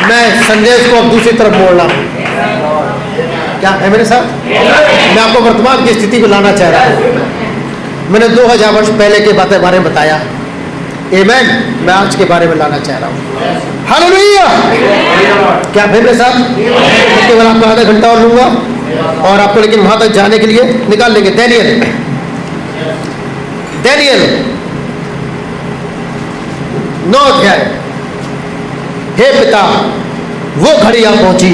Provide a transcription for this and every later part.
मैं संदेश को अब दूसरी तरफ मोड़ना हूँ। क्या है मेरे साथ? मैं आपको वर्तमान की स्थिति में लाना चाह रहा हूँ। मैंने 2000 वर्ष पहले के बारे में बताया। आमेन। मैं आज के बारे में लाना चाह रहा हूँ। हालेलुया। क्या है मेरे साथ? केवल आपका आधा घंटा और लूंगा और आपको लेकिन वहां तक जाने के लिए निकाल लेंगे। दानियेल 9 अध्याय। हे पिता, वो घड़ी आ पहुंची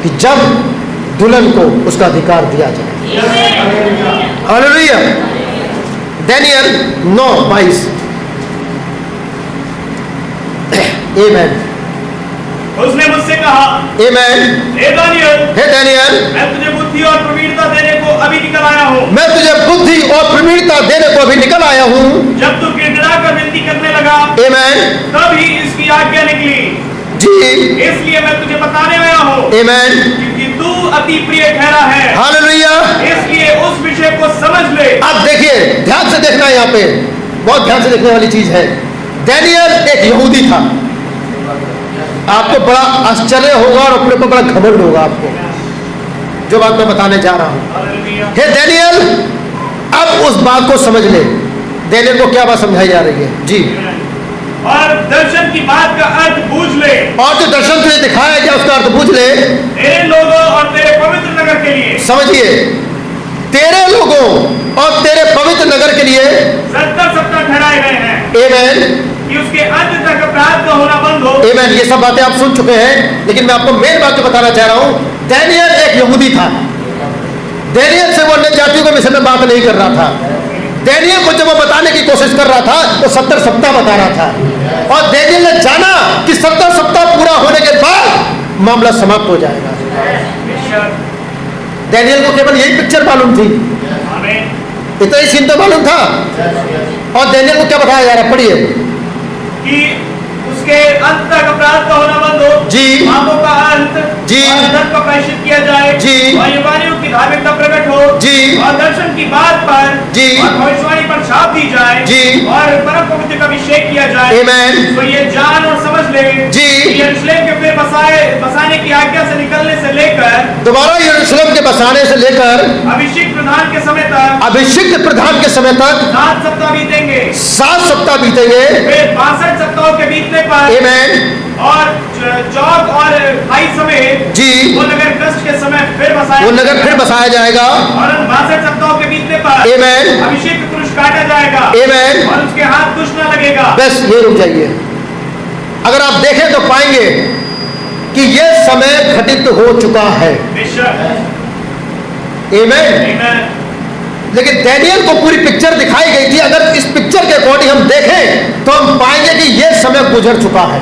कि जब दुल्हन को उसका अधिकार दिया जाए। हालेलुया। दानियेल 9:22। आमेन। उसने मुझसे कहा, आमेन। हे दानियेल, मैं तुझे बुद्धि और प्रवीणता देने को अभी निकल आया हूँ। मैं तुझे बुद्धि और प्रवीणता देने को अभी निकल आया हूँ। जब तू गिड़गिड़ा कर विनती करने लगा, आमेन, तब ही इसकी आज्ञा निकली। जी, इसलिए मैं तुझे बताने आया हूँ, आमेन, क्योंकि तू अति प्रिय ठहरा है। हालेलुया। इसलिए उस विषय को समझ ले। अब देखिए, ध्यान से देखना है, यहाँ पे बहुत ध्यान से देखने वाली चीज है। दानियेल एक यहूदी था। आपको बड़ा आश्चर्य होगा और अपने को बड़ा घमंड होगा आपको, जो बात मैं बताने जा रहा हूं। हे दानियेल, अब उस बात को समझ ले। दानियेल को क्या बात समझाई जा रही है? जी। और दर्शन की बात का अर्थ बूझ ले। और जो दर्शन तुझे दिखाया गया उसका अर्थ बूझ ले। तेरे लोगों और तेरे पवित्र नगर के लिए, समझिए, तेरे लोगों और तेरे पवित्र नगर के लिए 70 सप्ताह ठहराए गए हैं। आमेन। कि उसके अंत तक अपराध का होना बंद हो। आमेन। ये सब बातें आप सुन चुके हैं, लेकिन मैं आपको मेन बात जो बताना चाह रहा हूं। दानियेल एक यहूदी था। दानियेल से वो अन्य जातियों के विषय में बात नहीं कर रहा था। दानियेल को जब वो बताने की कोशिश कर रहा था तो 70 सप्ताह बता रहा था, और दानियेल ने जाना कि 70 सप्ताह पूरा होने के बाद मामला समाप्त हो जाएगा। दानियेल को केवल यही पिक्चर मालूम थी, इतना ही सीन तो मालूम था। और दानियेल को क्या बताया जा रहा है? पढ़िए कि उसके अंत तक अपराध का होना बंद हो, जी, पापों का अंत, जी, और अधर्म का प्रायश्चित किया जाए, जी, और युवानियों की धार्मिकता प्रकट हो, जी, और दर्शन की बात पर, जी, और भविष्यवाणी पर छाप दी जाए, जी, और परम पवित्र का अभिषेक किया जाए। आमेन। तो ये जान और समझ ले, जी, यरूशलेम के फिर बसाने की आज्ञा से निकलने से लेकर, दोबारा यरूशलेम के बसाने से लेकर अभिषेक प्रधान के समय तक, अभिषिक्त प्रधान के समय तक 7 सप्ताह बीतेंगे। 7 सप्ताह बीतेंगे। फिर 62 सप्ताहों के बीतने पर, आमेन, और चौक और भाई समेत, जी, वो नगर कष्ट के समय फिर बसाया, वो नगर फिर बसाया जाएगा। और 62 सप्ताहों के बीतने पर, आमेन, अभिषेक पुरुष काटा जाएगा, आमेन, और उसके हाथ कुछ न लगेगा। बस ये रुक जाइए। अगर आप देखें तो पाएंगे कि ये समय घटित हो चुका है। आमेन। लेकिन दानियेल को पूरी पिक्चर दिखाई गई थी। अगर इस पिक्चर के अकॉर्डिंग हम देखें तो हम पाएंगे कि यह समय गुजर चुका है।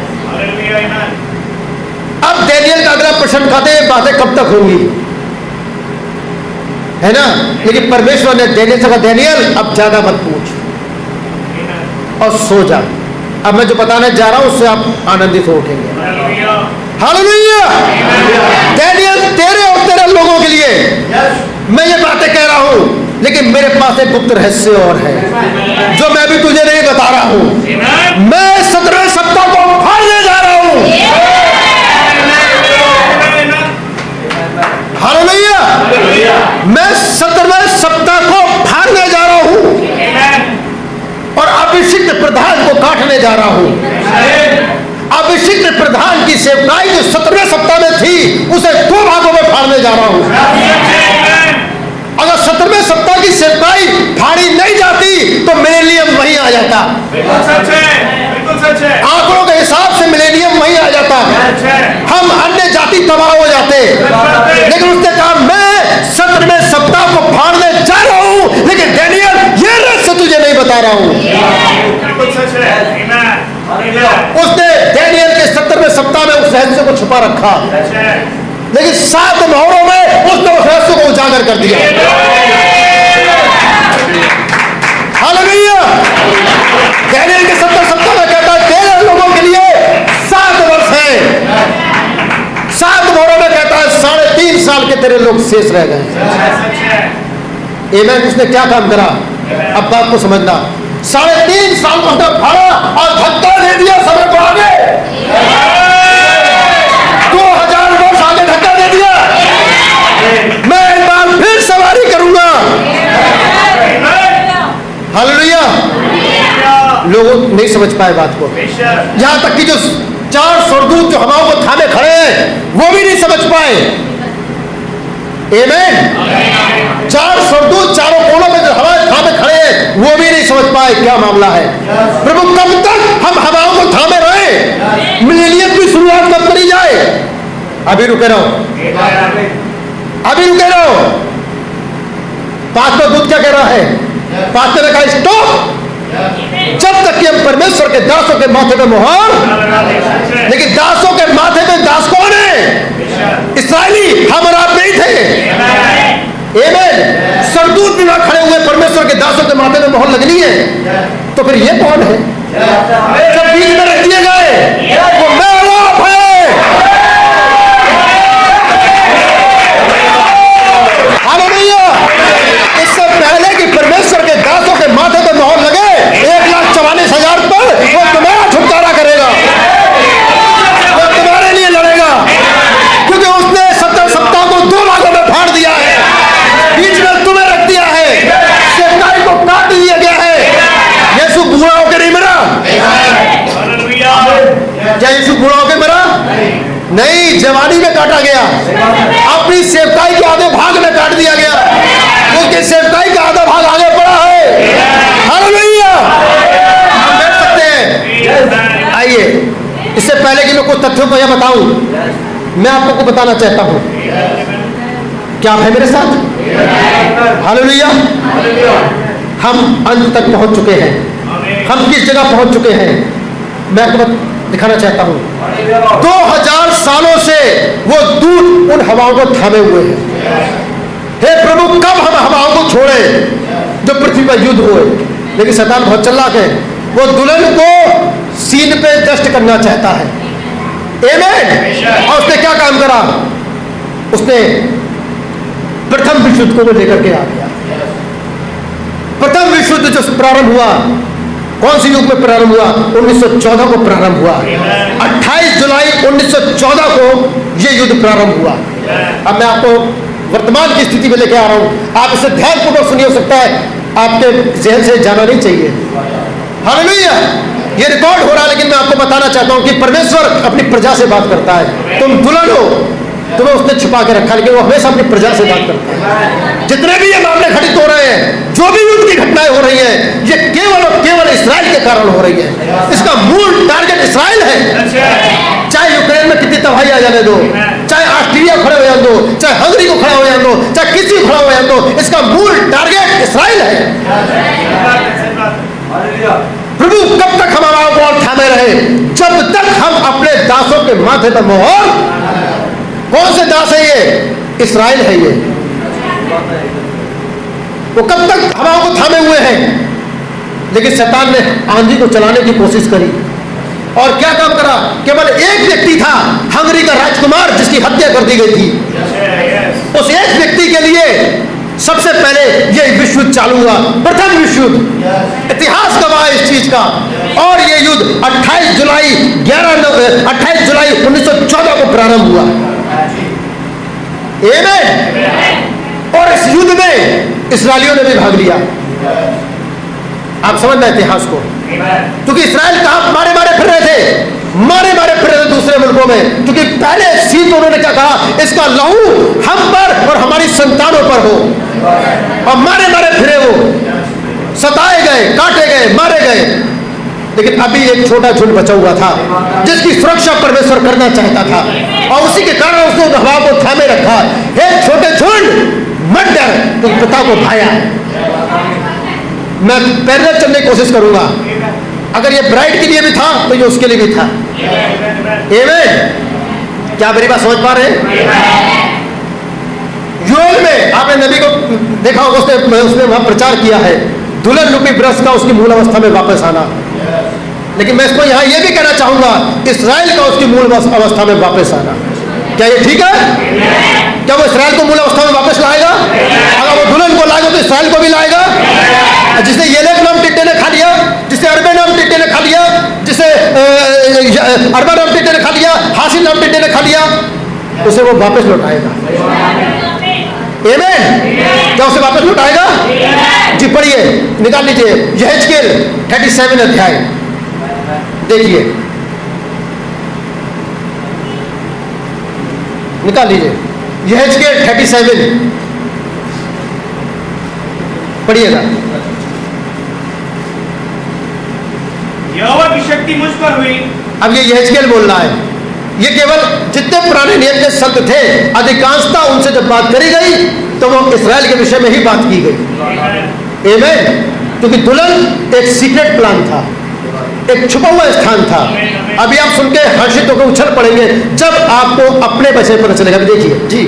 अब दानियेल का अगला प्रश्न खाते हैं, बातें कब तक होंगी, है ना? लेकिन परमेश्वर ने दानियेल से कहा, दानियेल अब ज्यादा मत पूछ और सो जा। अब मैं जो बताने जा रहा हूं उससे आप आनंदित हो उठेंगे। हालेलुया। दानियेल, तेरे और तेरे लोगों के लिए मैं ये बातें कह रहा हूं, लेकिन मेरे पास एक गुप्त रहस्य और है जो मैं भी तुझे नहीं बता रहा हूं। मैं 17वें सप्ताह को फाड़ने जा रहा हूं। हालेलुया। मैं 17वें सप्ताह को फाड़ने जा रहा हूं और अभिषिक्त प्रधान को काटने जा रहा हूं। अभिषिक्त प्रधान की सेवकाई जो 17वें सप्ताह में थी उसे 2 भागों में फाड़ने जा रहा हूं। अगर 17वें सप्ताह की सेवकाई फाड़ी नहीं जाती तो मिलेनियम वहीं आ जाता। बिल्कुल सच है, बिल्कुल सच है। आंकड़ों के हिसाब से मिलेनियम वहीं आ जाता, हम अन्य जाति तबाह हो जाते। लेकिन उसने कहा, मैं 17वें सप्ताह को फाड़ने जा रहा हूं, लेकिन दानियेल ये रहस्य तुझे नहीं बता रहा हूं। बिल्कुल सच है। उसने दानियेल के 17वें सप्ताह में उस रहस्य को छुपा रखा, लेकिन 7 मोहरों में उसने उस रहस्य को उजागर कर दिया। हालेलुया। दानियेल के 70 सप्ताह में कहता है तेरे लोगों के लिए 7 वर्ष है। 7 मोहरों में कहता है 3.5 साल के तेरे लोग शेष रह गए। आमेन। उसने क्या काम करा? अब बात को समझना। 3.5 साल को उसने फाड़ा और धक्का दे दिया समय को आगे। समझ पाए बात को। यहां तक कि जो 4 स्वर्गदूत जो हवाओं को थामे खड़े हैं वो भी नहीं समझ पाए। आमीन। 4 स्वर्गदूत चारों कोनों में जो हवाएं थामे खड़े हैं वो भी नहीं समझ पाए क्या मामला है। प्रभु कब तक हम हवाओं को थामे रहे? मिलेनियम की शुरुआत कब करी जाए? अभी रुके रहो, अभी रुके रहो। पांचवा दूत क्या कह रहा है? पांचवे ने कहा स्टॉप, जब तक कि हम परमेश्वर के दासों के माथे पे मोहर। लेकिन दासों के माथे पे दास कौन है? इस्राएली, हम और आप नहीं थे। आमीन। सरदूत भी वहां खड़े हुए, परमेश्वर के दासों के माथे पे मोहर लगनी है, तो फिर ये कौन है जब बीच में रख दिए गए? वो मैं और आप है। हालेलुया। इससे पहले कि परमेश्वर के दासों के माथे पे मोहर लगे 1,44,000 पर वो तुम्हारा छुटकारा करेगा, वो तुम्हारे लिए लड़ेगा, क्योंकि उसने 70 सप्ताह को 2 भागों में फाड़ दिया है, बीच में तुम्हें रख दिया है, सेवकाई को काट दिया गया है। यीशु बूढ़ा होकर नहीं मरा। क्या यीशु बूढ़ा होकर मरा? नहीं, जवानी में काटा गया, अपनी सेवकाई के आधे भाग में काट दिया गया, क्योंकि सेवकाई का आधा भाग आगे पड़ा है। हालेलुया। हम देख सकते हैं। आइए, इससे पहले कि मैं कुछ तथ्यों को यह बताऊं, मैं आपको को बताना चाहता हूं। क्या आप है मेरे साथ? हालेलुया। हम अंत तक पहुंच चुके हैं। हम किस जगह पहुंच चुके हैं मैं आपको दिखाना चाहता हूं। 2000 सालों से वो दूत उन हवाओं को थामे हुए हैं। हे प्रभु, कब हम हवाओं को छोड़े जो पृथ्वी पर युद्ध हुए? लेकिन शैतान बहुत चालाक है, वो दुल्हन को सीन पे दष्ट करना चाहता है। आमीन। और उसने क्या काम करा? उसने प्रथम विश्व युद्ध को लेकर के आ गया। प्रथम विश्व युद्ध जो प्रारंभ हुआ, कौन सी युग में प्रारंभ हुआ? 1914 को प्रारंभ हुआ। 28 जुलाई 1914 को यह युद्ध प्रारंभ हुआ। अब मैं आपको वर्तमान की स्थिति में लेके आ रहा हूं, आप इसे ध्यानपूर्वक सुनिए। हो सकता है आपके जहन से जाना नहीं चाहिए। हालेलुया। ये रिकॉर्ड हो रहा है, लेकिन मैं आपको बताना चाहता हूं कि परमेश्वर अपनी प्रजा से बात करता है। तुम दुल्हन हो, तुम्हें उसने छुपा के रखा, लेकिन वो हमेशा अपनी प्रजा से बात करता है। जितने भी ये मामले घटित हो रहे हैं, जो भी युद्ध की घटनाएं हो रही हैं, ये केवल और केवल इस्राएल के कारण हो रही है। इसका मूल टारगेट इस्राएल है। चाहे यूक्रेन में कितनी तबाही आ जाने दो, चाहे ऑस्ट्रेलिया खड़े हो जाने दो, चाहे हंगरी को खड़ा हो जाने दो, चाहे किसी को खड़ा हो जाने दो, इसका मूल टारगेट इस्राएल है। प्रभु कब तक हम हमारा बॉल थामे रहे? जब तक हम अपने दासों के माथे पर मोहर। कौन से दास है ये? इस्राएल है ये। वो कब तक हवाओं को थामे हुए हैं? लेकिन शैतान ने आंधी को चलाने की कोशिश करी, और क्या काम करा? केवल एक व्यक्ति था, हंगरी का राजकुमार, जिसकी हत्या कर दी गई थी। उस एक व्यक्ति के लिए सबसे पहले यह विश्व युद्ध चालू हुआ, प्रथम विश्व युद्ध। इतिहास गवाह है इस चीज का। और यह युद्ध 28 जुलाई 1914 को प्रारंभ हुआ। आमीन। और इस युद्ध में इस्राएलियों ने भी भाग लिया। आप समझना इतिहास को, क्योंकि इस्राएल कहां मारे मारे फिर रहे थे, मारे मारे फिर रहे थे दूसरे मुल्कों में। क्योंकि पहले सीन तो उन्होंने क्या कहा? इसका लहू हम पर और हमारी संतानों पर हो। और मारे मारे फिरे, वो सताए गए, काटे गए, मारे गए। लेकिन अभी एक छोटा झुंड बचा हुआ था, जिसकी सुरक्षा परमेश्वर करना चाहता था, और उसी के कारण उसने उन हवाओं को थामे रखा। हे छोटे झुंड, मत डर, तुम पिता को भाया। मैं पैदल चलने की कोशिश करूंगा। अगर ये ब्राइड के लिए भी था तो ये उसके लिए भी था। आमीन। क्या मेरी बात समझ पा रहे हैं? योएल में आपने नबी को देखा होगा, उसने वहां प्रचार किया है दुल्हन रूपी ब्रश का उसकी मूल अवस्था में वापस आना। लेकिन मैं इसको यहां यह भी कहना चाहूंगा, इस्राएल का उसकी मूल अवस्था में वापस आना। क्या ये ठीक है? क्या वो इस्राएल को मूल अवस्था में वापस लाएगा? अगर वो दुल्हन को लाएगा तो इस्राएल को भी लाएगा। जिसे येलेक नाम टिट्टे ने खा लिया, जिसे अरबे नाम टिट्टे ने खा लिया, जिसे अरबा नाम टिट्टे ने खा लिया, हासिल नाम टिट्टे ने खा लिया, उसे वो वापस लौटाएगा। आमीन। क्या उसे वापस लौटाएगा? जी पढ़िए, निकाल लीजिए यहेजकेल 37 अध्याय। देखिए, निकाल लीजिए यहेजकेल 37 पढ़िएगा। यहोवा की शक्ति मुझ पर हुई। अब ये यहेजकेल बोल रहा है, ये केवल जितने पुराने नियम के शब्द थे अधिकांशता उनसे जब बात करी गई तो वो इस्राएल के विषय में ही बात की गई। आमीन। क्योंकि दुल्हन एक सीक्रेट प्लान था, एक छुपा हुआ स्थान था। अभी आप सुन के हर्षित होकर उछल पड़ेंगे जब आपको अपने विषय पता चलेगा। अभी देखिए जी,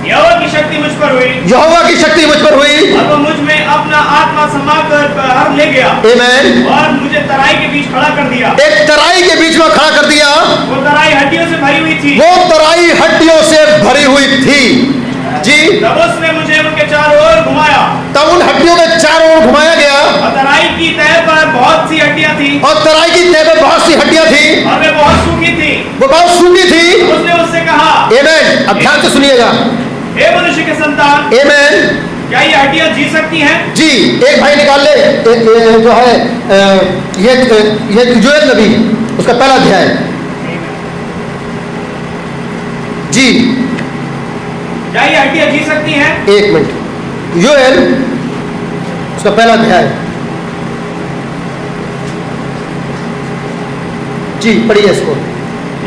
यहोवा की शक्ति मुझ पर हुई, यहोवा की शक्ति मुझ पर हुई और वो मुझ में अपना आत्मा समाकर बाहर ले गया। आमीन। और मुझे तराई के बीच खड़ा कर दिया। एक तराई के बीच में खड़ा कर दिया। वो तराई हड्डियों से भरी हुई थी। वो तराई हड्डियों से भरी हुई थी जी। तब उसने मुझे उनके चारों ओर घुमाया। तब उन हड्डियों के चारों ओर घुमाया गया। और तराई की तह पर बहुत सी हड्डियां थी। और तराई की तह पे बहुत सी हड्डियां थी। और वे बहुत सूखी थी। वो बहुत सूखी थी। उसने उससे कहा, आमीन। अब ध्यान से सुनिएगा। हे मनुष्य के संतान, आमीन। क्या ये हड्डियां जी सकती हैं? जी, एक भाई निकाल ले जो है ये योएल नबी उसका पहला अध्याय जी। क्या ये हड्डियां जी सकती हैं? एक मिनट, योएल उसका पहला अध्याय जी, पढ़िए इसको।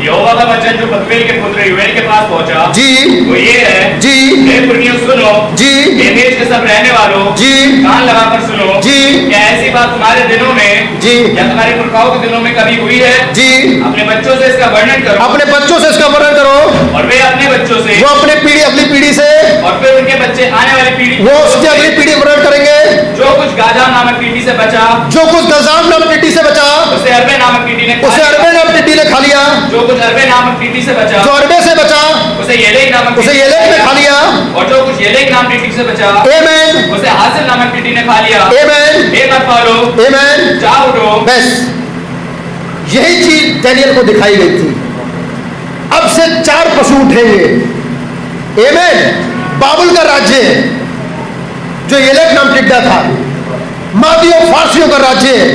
यहोवा का वचन जो पतूएल के पुत्र योएल के पास पहुंचा जी वो ये है, जी हे पुरनियों सुनो, जी हे देश के सब रहने वालों जी कान लगाकर सुनो। जी क्या ऐसी बात तुम्हारे दिनों में जी या तुम्हारे पुरखाओं के दिनों में कभी हुई है? जी। अपने बच्चों से इसका वर्णन करो, अपने बच्चों से इसका वर्णन करो। और वे अपने बच्चों से, वो अपने पीढ़ी अगली पीढ़ी से, और फिर उनके बच्चे आने वाली पीढ़ी, वो उसकी अगली पीढ़ी वर्णन करेंगे। जो कुछ गाजा नामक टीटी से बचा जो कुछ गजाम नाम टिड्डी से बचा उसे अरबे नामक टीटी ने खा उसे लिया। अरबे नाम टिड्डी ने खा लिया। जो कुछ अरबे नामक टीटी से बचा जो अरबे से बचा उसे येलेक नामक उसे टीटी येलेक ने खा लिया। और जो कुछ येलेक नाम टीटी से बचा आमीन। उसे हासिल नामक टीटी ने खा लिया। आमीन। हे मत पालो, आमीन। जा उठो। बस यही चीज दानियेल को दिखाई गई थी। अब से 4 पशु उठेंगे। आमीन। बाबुल का राज्य है जो येलेक नाम टिड्डा था, मादियों फारसियों का राज्य है,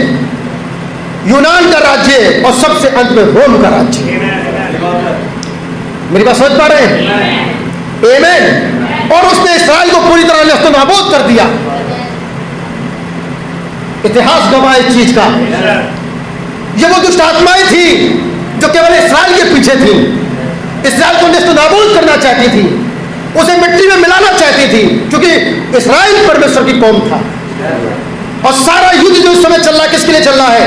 यूनान का राज्य है, और सबसे अंत में रोम का राज्य है। मेरी बात समझ पा रहे हैं? आमीन। और उसने इस्राएल को पूरी तरह नेस्तनाबूद कर दिया। इतिहास गवाह इस चीज का। ये वो दुष्ट आत्माएं थी जो केवल इस्राएल के पीछे थी, इस्राएल को नेस्तनाबूद करना चाहती थी, उसे मिट्टी में मिलाना चाहती थी, क्योंकि इस्राएल परमेश्वर की कौम था। और सारा युद्ध जो इस समय चल रहा है किसके लिए चल रहा है?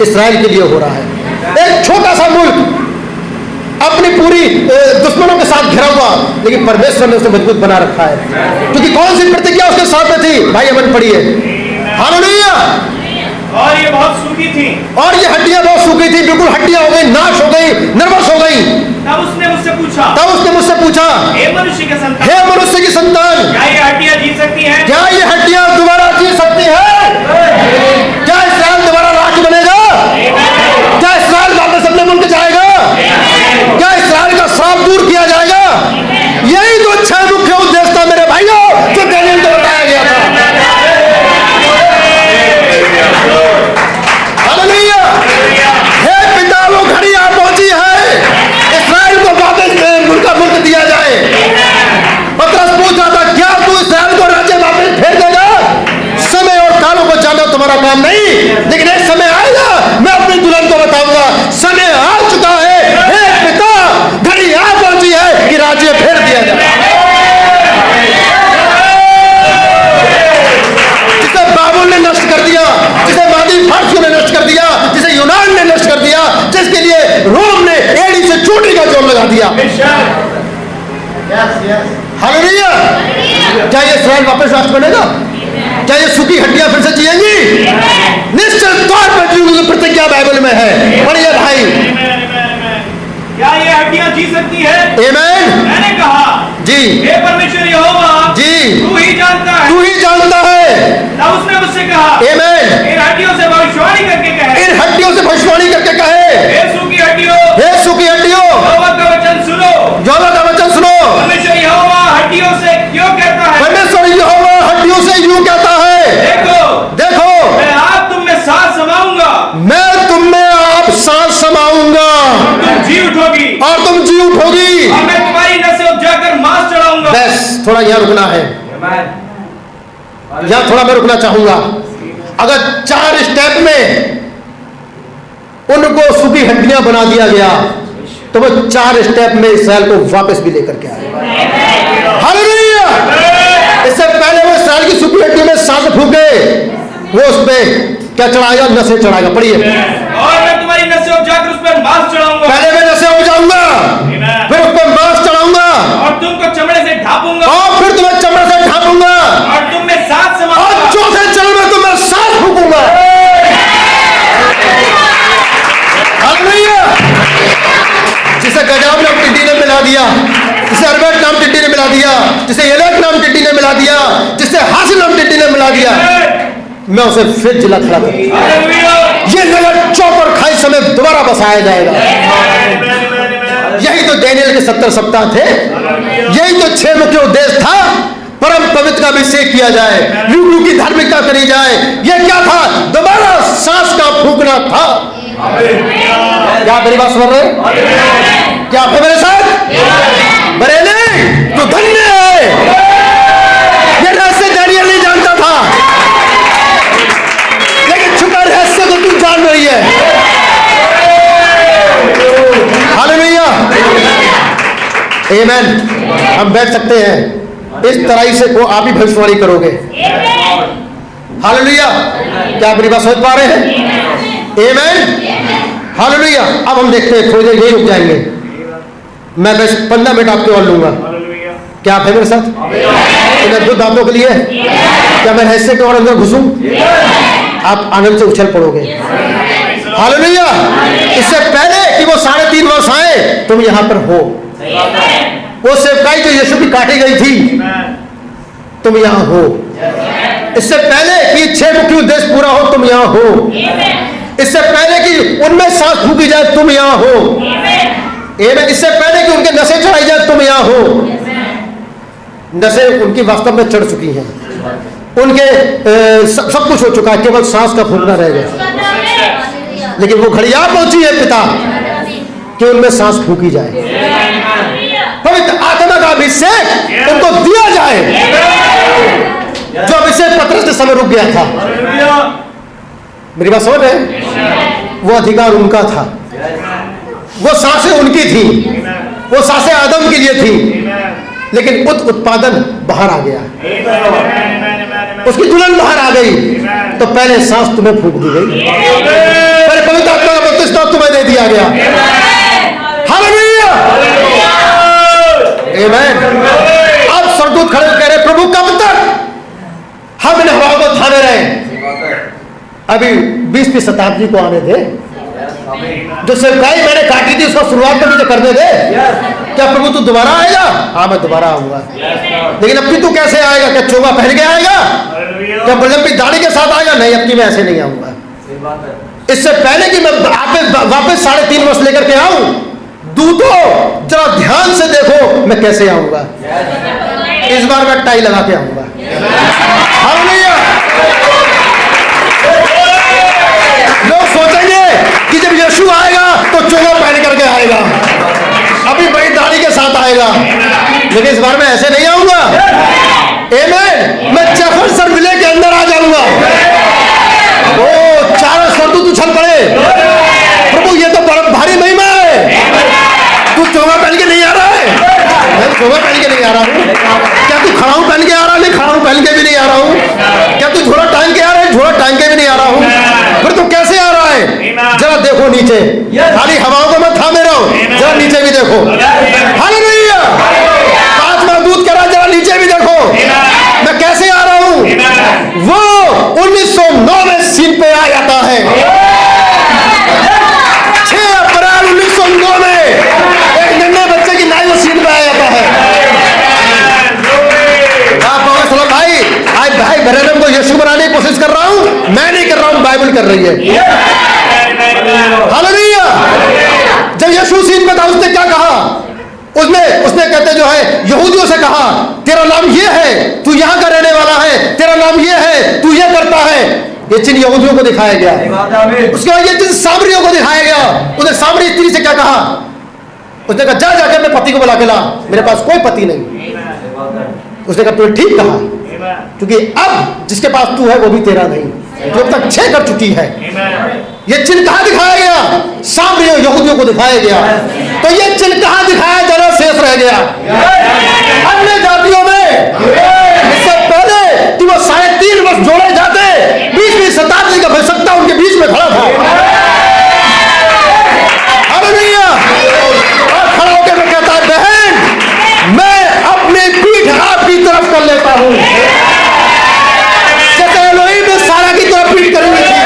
इस्राएल के लिए हो रहा है। एक छोटा सा मुल्क अपनी पूरी दुश्मनों के साथ घिरा हुआ, लेकिन परमेश्वर ने उसे मजबूत बना रखा है। क्योंकि कौन सी प्रतिज्ञा उसके साथ में थी? भाई अमन पढ़िए। हालेलुया। और ये बहुत सूखी थी। और ये हड्डियां बहुत सूखी थी, बिल्कुल हड्डियां हो गई, नाश हो गई, नर्वस हो गई। तब उसने मुझसे पूछा, हे मनुष्य के संतान, हे मनुष्य की संतान, क्या ये हड्डियां जी सकती हैं? क्या ये हड्डियां दोबारा जी सकती है? क्या इस्राएल दोबारा राज्य बनेगा? क्या इस्राएल वापस अपने मुल्क जाएगा? क्या इस्राएल का श्राप दूर किया जाएगा? यही तो 6 मुख्य उद्देश्य था मेरे भाइयों जो दानियेल को बताया गया था। हालेलुया। हे पिता, वो घड़ी आ पहुंची है, इस्राएल को वापस मुल्क दिया जाए। पतरस पूछ रहा था, क्या तू इस्राएल को राज्य वापस फेर देगा? समय और कालों को जानना तुम्हारा काम नहीं, लेकिन एक समय आएगा, मैं अपनी दुल्हन को बताऊंगा समय आ चुका है। हे पिता, घड़ी आ पहुंची है कि राज्य फेर दिया जाए। जिसे बाबुल ने नष्ट कर दिया, जिसे मादी फारसियों ने नष्ट कर दिया, जिसे यूनान ने नष्ट कर दिया, जिसके लिए रोम ने एड़ी से चोटी का जोर लगा दिया। हालेलुया। क्या ये इस्राएल वापस राष्ट्र बनेगा? क्या ये सूखी हड्डियां फिर से जिएंगी? निश्चित तौर पर जिएंगी, प्रतिज्ञा बाइबल में है। पढ़िए भाई। क्या ये हड्डियां जी सकती है? आमीन। मैंने कहा, जी हे परमेश्वर यहोवा, जी तू ही जानता है। तू ही जानता है। तब उसने मुझसे कहा, आमीन। इन हड्डियों से भविष्यवाणी करके कहे, इन हड्डियों से भविष्यवाणी करके कहे, हे सूखी हड्डियों, हे सूखी हड्डियों, यहोवा का वचन सुनो। यहोवा का वचन सुनो। परमेश्वर यहोवा हड्डियों से क्यों कहता है? परमेश्वर यहोवा हड्डियों से यूं कहता है, देखो देखो मैं आप तुम में सांस समाऊंगा। मैं तुम में आप सांस थोड़ा यहाँ रुकना है, यहाँ थोड़ा मैं रुकना चाहूंगा। अगर 4 स्टेप में उनको सूखी हड्डियां बना दिया गया तो वो 4 स्टेप में इसराइल को वापस भी लेकर के आए। हालेलुया। इससे पहले वो इसराइल की सूखी हड्डी में सांस फूके, वो उस पे क्या चढ़ाएगा? नसें चढ़ाएगा। पढ़िए। और मैं तुम्हारी नसें उपजाकर उस पर मांस चढ़ाऊंगा। पहले मैं नसें उपजाऊंगा, फिर उस पर मांस चढ़ाऊंगा, और तुमको चमड़े से ढापूंगा, और फिर तुम्हें चमड़े से ढापूंगा, और तुम में सांस और समाऊंगा। चौथे चरण में तुम्हें सांस फूकूंगा। हालेलुया। जिसे गजाब नाम टिड्डी ने मिला दिया, जिसे अरबेट नाम टिड्डी ने मिला दिया, जिसे एलेक नाम टिड्डी ने मिला दिया, जिसे हासिल नाम टिड्डी ने मिला दिया, मैं उसे फिर जिला खड़ा करूंगा। ये नगर चौपर खाई समय दोबारा बसाया जाएगा। यही तो डैनियल के 70 सप्ताह थे, यही तो 6 मुख्य उद्देश्य था। परम पवित्र का अभिषेक किया जाए, युग की धार्मिकता करी जाए। ये क्या था? दोबारा सांस का फूकना था। क्या मेरी बात सुन रहे? क्या आप मेरे साथ? बरेली तो धन्य है। ये रहस्य डैनियल नहीं जानता था, लेकिन छुपा रहस्य को तू जान रही है। हालेलुया। आमीन। हम बैठ सकते हैं। इस तरह से को आप ही भविष्यवाणी करोगे। हालेलुया। क्या आप मेरी बात समझ पा रहे हैं? आमीन। हालेलुया। अब हम देखते हैं, थोड़ी देर यही रुक जाएंगे। मैं बस 15 मिनट आपके और लूंगा। क्या आप है मेरे साथ? तो मैं 2 बातों के लिए, क्या मैं रहस्य के और अंदर घुसूं? आप आनंद से उछल पड़ोगे। हालेलुया। इससे पहले कि वो 3.5 वर्ष आए, तुम यहां पर हो। वो सेवकाई जो यीशु की काटी गई थी, तुम यहां हो। इससे पहले कि 6 मुख्य उद्देश्य पूरा हो, तुम यहां हो। इससे पहले कि उनमें सांस फूकी जाए, तुम यहां हो। इससे पहले कि उनके नसें चढ़ाई जाए, तुम यहां हो। नसें उनकी वास्तव में चढ़ चुकी हैं, उनके सब कुछ हो चुका है, केवल सांस का फूकना रह गया। लेकिन वो घड़ी आ पहुंची है पिता कि उनमें सांस फूकी जाए, पवित्र आत्मा का अभिषेक उनको दिया जाए, जो अभिषेक पतरस के समय रुक गया था। मेरी बात समझ रहे हैं? वो अधिकार उनका था, वो सांसें उनकी थी, वो सांसें आदम के लिए थी, लेकिन उत्पादन बाहर आ गया, उसकी दुल्हन बाहर आ गई। तो पहले सांस तुम्हें फूक दी गई, पहले पवित्र आत्मा का बपतिस्मा तुम्हें दे दिया गया। हालेलुया। आमीन। अब स्वर्गदूत खड़े कह रहे, प्रभु कब तक हम इन हवाओं को थामे रहे? अभी 20वीं शताब्दी को आने दे। जो सेवकाई मैंने काटी थी उसका शुरुआत तो मुझे करने दे। क्या प्रभु तू दोबारा आएगा? हाँ मैं दोबारा आऊंगा। लेकिन अब की तू कैसे आएगा? क्या चोगा पहन के आएगा? क्या बलम की दाढ़ी के साथ आएगा? नहीं, अब की मैं ऐसे नहीं आऊंगा। इससे पहले कि मैं वापस 3.5 वर्ष लेकर के आऊं, दूतों जरा ध्यान से देखो मैं कैसे आऊंगा। इस बार मैं टाई लगा के आऊंगा। हालेलुया। लोग सोचेंगे कि जब यीशु आएगा तो चोगा पहन करके आएगा, अभी बड़ी दाढ़ी के साथ आएगा, लेकिन इस बार मैं ऐसे नहीं आऊंगा। आमीन। मैं जेफरसन विले के अंदर आ जाऊंगा। ओ चारों स्वर्गदूत उछल पड़े, प्रभु ये तो बड़ा भारी महिमा है। तू चोगा पहन के नहीं आ रहा है? मैं चोगा पहन के नहीं आ रहा हूँ। क्या तू खड़ाऊ पहन के आ रहा है? नहीं, खड़ाऊ पहन के भी नहीं आ रहा हूँ। क्या तू झोला टांग के आ रहा है? झोला टांग के भी नहीं आ रहा हूँ। फिर तू कैसे आ रहा है? जरा देखो नीचे, खाली हवाओं को मत थामे रहो, जरा नीचे भी देखो। हालेलुया। 5वां दूत कह रहा, जरा नीचे भी देखो मैं कैसे आ रहा हूँ। वो 1909 में सीन पे आ जाता है। 6 अप्रैल 1909 में एक नन्हे बच्चे की नाई वो सीन पे आ जाता है। भाई आज भाई बहरम को यीशु बनाने की कोशिश कर रहा हूं, मैं नहीं कर रहा हूं, बाइबल कर रही है। हालेलुया। जब यीशु सीन में था उसने क्या कहा? उसने कहते जो है यहूदियों से कहा, तेरा नाम ये है, तू यहाँ का रहने वाला है, तेरा नाम ये है, तू ये करता है। ये चिन्ह यहूदियों को दिखाया गया। उसके बाद ये चिन्ह सामरियों को दिखाया गया। उसने सामरी स्त्री से क्या कहा? उसने कहा जा जाकर मैं पति को बुला के ला, मेरे पास कोई पति नहीं। उसने कहा तूने ठीक कहा, क्योंकि अब जिसके पास तू है वो भी तेरा नहीं, जो अब तक 6 कर चुकी है। ये चिन्ह कहाँ दिखाया गया? सामने यहूदियों को दिखाया गया। तो ये चिन्ह कहाँ दिखाया जरा शेष रह गया? अन्य जातियों में। इससे पहले कि वो 3.5 वर्ष जोड़े जाते, 20वीं शताब्दी का भविष्यता उनके बीच में खड़ा था। हालेलुया। और खड़ा होकर मैं कहता है, बहन मैं अपनी पीठ आपकी तरफ कर लेता हूं। जैसे एलोहिम ने सारा की तरफ पीठ करी हुई थी,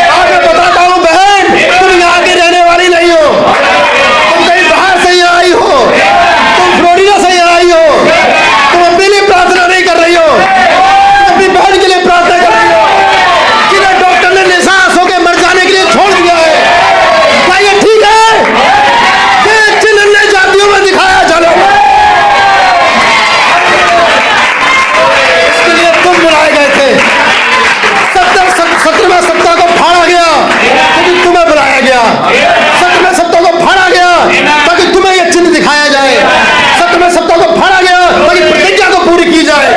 और मैं बताता हूं बहन तुम यहाँ के रहने वाली नहीं हो, तुम कहीं बाहर से यहाँ आई हो, तुम फ्लोरिडा से यहाँ आई हो, तुम अपने लिए प्रार्थना नहीं कर रही हो, तुम अपनी बहन के लिए प्रार्थना कर रही हो, जिन्हें डॉक्टर ने निसास होकर मर जाने के लिए छोड़ दिया है। क्या ये ठीक है? ये चिन्ह अन्य जातियों में दिखाया जाना, इसके लिए तुम बुलाए गए थे। 17वें सप्ताह को फाड़ा गया क्योंकि तुम्हें बुलाया गया। 17वें सप्ताह को फाड़ा गया ताकि तुम्हें यह चिन्ह दिखाया जाए। 17वें सप्ताह को फाड़ा गया ताकि प्रतिज्ञा को पूरी की जाए,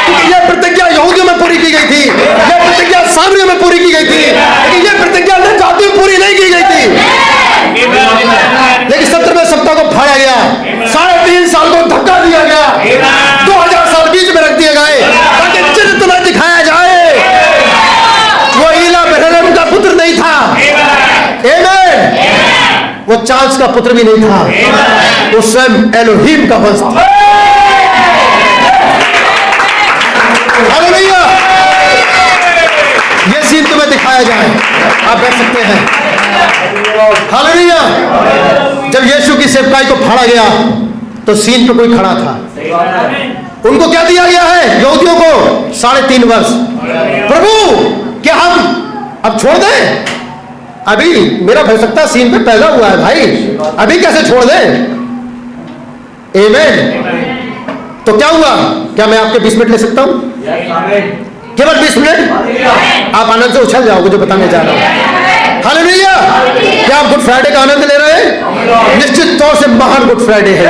क्योंकि यह प्रतिज्ञा यहूदियों में पूरी की गई थी, यह प्रतिज्ञा सामरियों में पूरी की गई थी, लेकिन यह प्रतिज्ञा अन्य जातियों में पूरी नहीं की गई थी। लेकिन 17वें सप्ताह को फाड़ा गया, 3.5 साल को धक्का दिया गया, 2000 साल बीच में रख दिए गए ताकि चिन्ह तुम्हें दिखाया जाए। वो ईला बेहलम का पुत्र नहीं था, आमीन। वो चार्ल्स का पुत्र भी नहीं था, वो स्वयं एलोहिम का वंश था। हालेलुया। ये सीन तुम्हें दिखाया जाए, आप बैठ सकते हैं। हालेलुया। जब यीशु की सेवकाई को फाड़ा गया तो सीन पे कोई खड़ा था। उनको क्या दिया गया है? यहूदियों को 3.5 वर्ष। प्रभु क्या हम अब छोड़ दें? अभी मेरा भविष्यता सीन पे पैदा हुआ है भाई, अभी कैसे छोड़ दें? आमीन। तो क्या हुआ? क्या मैं आपके 20 मिनट ले सकता हूं? केवल 20 मिनट? आप आनंद से उछल जाओगे जो बताने जा रहा हूं। हालेलुया। क्या आप गुड फ्राइडे का आनंद ले रहे हैं? निश्चित तौर से महान गुड फ्राइडे है,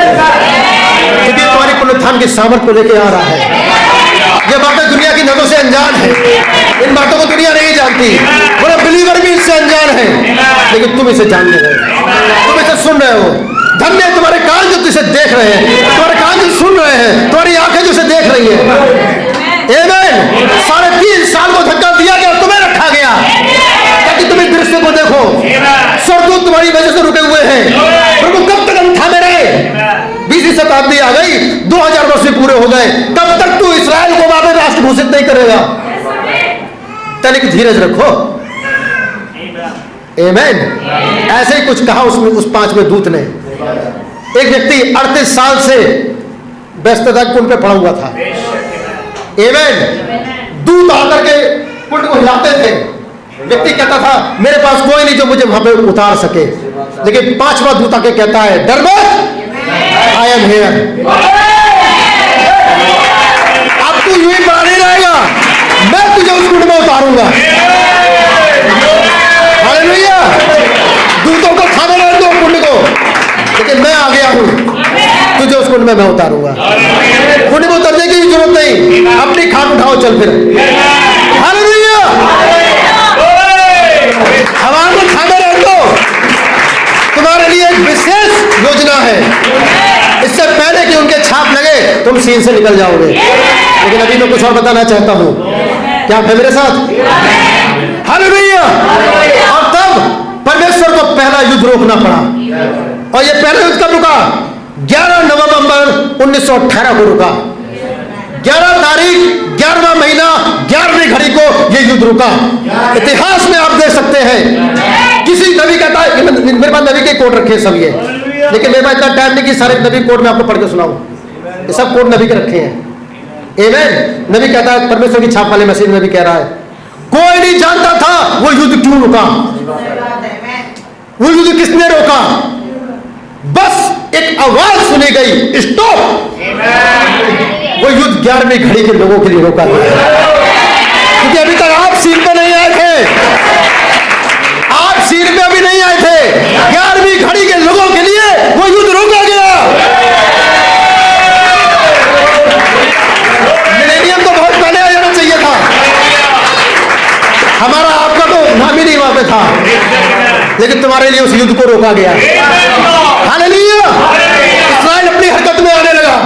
क्योंकि तुम्हारी पुनरुत्थान की सामर्थ को लेके आ रहा है। ये बातें दुनिया की नजरों से अनजान है, इन बातों को दुनिया नहीं जानती, बड़े बिलीवर भी इससे अनजान है, लेकिन तुम इसे जानने रहे, तुम इसे सुन रहे हो। धन्य है तुम्हारे कान जो इसे देख रहे हैं, तुम्हारे कान जो सुन रहे हैं, तुम्हारी आंखें जो इसे देख रही है। आमीन। 3.5 साल को धक्का दिया गया, तुम्हें रखा गया ताकि तुम इस दृश्य को देखो। स्वर्गदूत तुम्हारी वजह से रुके हुए हैं। प्रभु कब तक हम थामे रहे? 20वीं शताब्दी आ गई, 2000 वर्ष पूरे हो गए, तब तक तू इस्राएल को वापस राष्ट्र घोषित नहीं करेगा। तनिक धीरज रखो। आमीन। ऐसे ही कुछ कहा उसमें उस 5वें दूत ने। एक व्यक्ति 38 साल से व्यस्तता कुंड पे पड़ा हुआ था। आमीन। दूत आकर के कुंड को हिलाते थे। व्यक्ति कहता था मेरे पास कोई नहीं जो मुझे वहां पे उतार सके, लेकिन 5वां दूत आके कहता है डर मत, आई एम हियर। अब तू यूं ही पड़ा नहीं रहेगा, मैं तुझे उस कुंड में उतारूंगा। हालेलुया। दूतों को थामे रहने दो कुंड को, लेकिन मैं आ गया हूं, तुझे उस कुंड में मैं उतारूंगा। कुंड में उतरने की जरूरत नहीं, अपनी खाट उठाओ चल फिर। हालेलुया। हवा में थामे रहने दो, तुम्हारे लिए एक विशेष योजना है। इससे पहले कि उनके छाप लगे तुम सीन से निकल जाओगे। लेकिन अभी मैं कुछ और बताना चाहता हूं, क्या आप हैं मेरे साथ? हालेलुया। और तब परमेश्वर को पहला युद्ध रोकना पड़ा, और ये पहला युद्ध कब रुका? 11 नवंबर 1918 को रुका। 11 तारीख 11वां महीना 11वीं घड़ी को ये युद्ध रुका। इतिहास में आप देख सकते हैं, किसी नबी कहता है, मेरे पास नबी के कोड रखे सब ये, लेकिन मेरे पास इतना टाइम नहीं कि सारे नबी कोड में आपको पढ़ के सुनाऊं। ये सब कोड नबी के रखे हैं। आमीन। नबी कहता है, परमेश्वर की छाप वाले मसीह में भी कह रहा है, कोई नहीं जानता था वो युद्ध क्यों रुका, वो युद्ध किसने रोका। बस एक आवाज सुनी गई, स्टॉप। वो युद्ध 11वीं घड़ी के लोगों के लिए रोका गया, क्योंकि अभी तक आप सीन पे नहीं आए थे, आप सीन पे अभी नहीं आए थे। 11वीं घड़ी के लोगों के लिए वो युद्ध रोका गया। लेकिन तुम्हारे लिए उस युद्ध को रोका गया। हालेलुया। इस्राएल अपनी हरकत में आने लगा,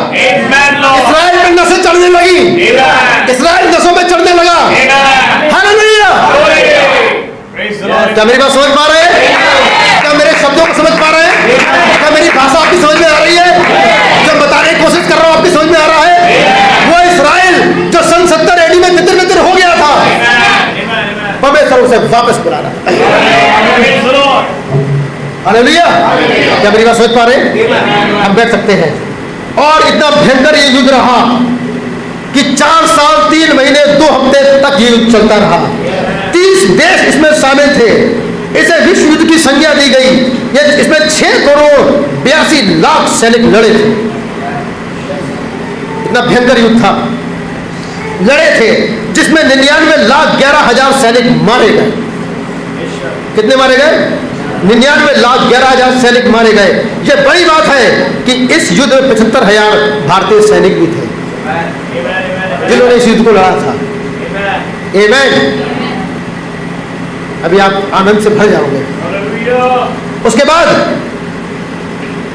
इस्राएल में नसें चढ़ने लगी, इस्राएल नसों में चढ़ने लगा। हालेलुया। क्या मेरी बात समझ पा रहे हैं? क्या मेरे शब्दों को समझ पा रहे हैं? क्या मेरी भाषा आपकी समझ में आ रही है? जो बताने की कोशिश कर रहा हूं आपकी समझ में आ रहा है? वो इस्राएल जो सन 70 AD में तितर-बितर हो गया था, परमेश्वर उसे वापस बुला रहा है। हालेलुया। क्या मेरी बात समझ पा रहे हैं? हम बैठ सकते हैं। और इतना भयंकर ये युद्ध रहा कि 4 साल 3 महीने 2 हफ्ते तक ये युद्ध चलता रहा। 30 देश इसमें शामिल थे। इसे विश्व युद्ध की संज्ञा दी गई। ये इसमें 6 करोड़ 82 लाख सैनिक लड़े थे। इतना भयंकर युद्ध था, लड़े थे, जिसमें 99 लाख 11 हजार सैनिक मारे गए। कितने मारे गए? 99 लाख 11 हजार सैनिक मारे गए। यह बड़ी बात है कि इस युद्ध में 75,000 भारतीय सैनिक भी थे जिन्होंने इस युद्ध को लड़ा था। आमीन। अभी आप आनंद से भर जाओगे। उसके बाद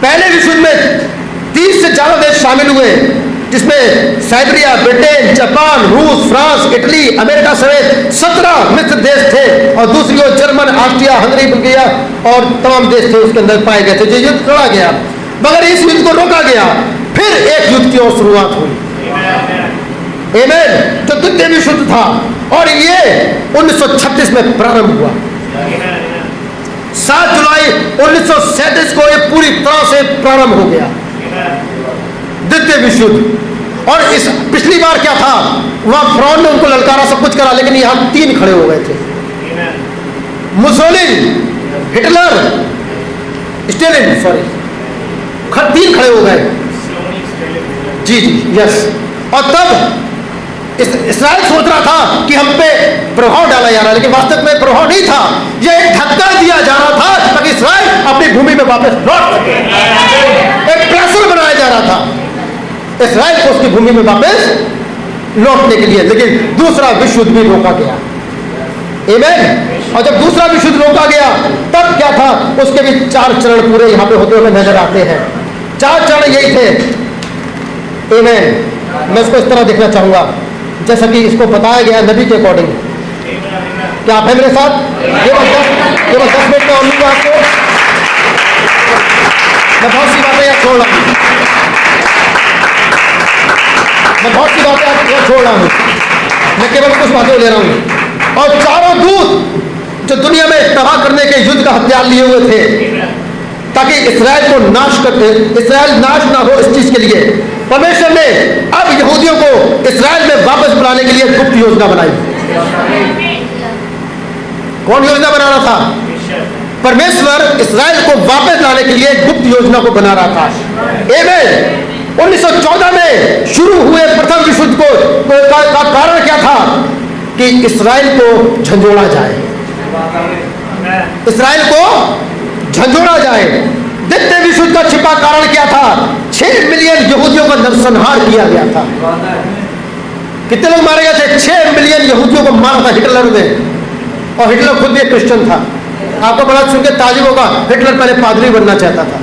पहले विश्व युद्ध में 30 से ज्यादा देश शामिल हुए, जिसमें साइबेरिया, ब्रिटेन, जापान, रूस, फ्रांस, इटली, अमेरिका समेत 17 मित्र देश थे। और दूसरी ओर जर्मन, ऑस्ट्रिया, हंगरी, बुल्गारिया और तमाम देश थे उसके अंदर पाए गए थे। जो युद्ध लड़ा गया, मगर इस युद्ध को रोका गया। फिर एक युद्ध की और शुरुआत हुई। आमीन। जो द्वितीय विश्व युद्ध था, और ये 1936 में प्रारंभ हुआ। 7 जुलाई 1937 को ये पूरी तरह से प्रारंभ हो गया, द्वितीय विश्व युद्ध। और इस पिछली बार क्या था, वहां फ्रॉन ने उनको ललकारा, सब कुछ करा, लेकिन यहां 3 खड़े हो गए थे। मुसोलिनी, हिटलर, स्टालिन, 3 खड़े हो गए। जी जी, यस। और तब इस्राएल सोच रहा था कि हम पे प्रभाव डाला जा रहा है, लेकिन वास्तव में प्रभाव नहीं था। यह एक धक्का दिया जा रहा था ताकि इस्राएल अपनी भूमि में वापस लौट सके। एक प्रेशर बनाया जा रहा था इस्राएल को उसकी भूमि में वापस लौटने के लिए। लेकिन दूसरा विश्व युद्ध भी रोका गया। आमीन। और जब दूसरा विश्व युद्ध रोका गया, तब क्या था, उसके भी 4 चरण पूरे यहाँ पे होते हुए नजर आते हैं। 4 चरण यही थे। आमीन। मैं इसको इस तरह देखना चाहूंगा जैसा कि इसको बताया गया नबी के अकॉर्डिंग। क्या आप है मेरे साथ? केवल 10 मिनट में और लूंगा आपको। मैं बहुत सी बातें यहाँ छोड़ रहा हूँ, छोड़ रहा हूँ। मैं केवल कुछ बातें ले रहा हूँ। और चारों दूत जो दुनिया में तबाह करने के युद्ध का हथियार लिए हुए थे, ताकि इस्राएल को इस्राएल नाश ना हो, इस चीज के लिए परमेश्वर ने अब यहूदियों को इस्राएल में वापस बुलाने के लिए गुप्त योजना बनाई। कौन योजना बना रहा था? परमेश्वर इस्राएल को वापस लाने के लिए गुप्त योजना को बना रहा था। आमीन। 1914 में शुरू हुए प्रथम विश्व युद्ध का कारण क्या था? कि इस्राएल को झंझोड़ा जाए, इस्राएल को झंझोड़ा जाए। द्वितीय विश्व युद्ध का छिपा कारण क्या था? 6 मिलियन यहूदियों का नरसंहार किया गया था। कितने लोग मारे गए थे? 6 मिलियन यहूदियों को मारा था हिटलर ने। और हिटलर खुद भी एक क्रिश्चियन था। आपको बड़ा सुन के ताज्जुब होगा, हिटलर पहले पादरी बनना चाहता था,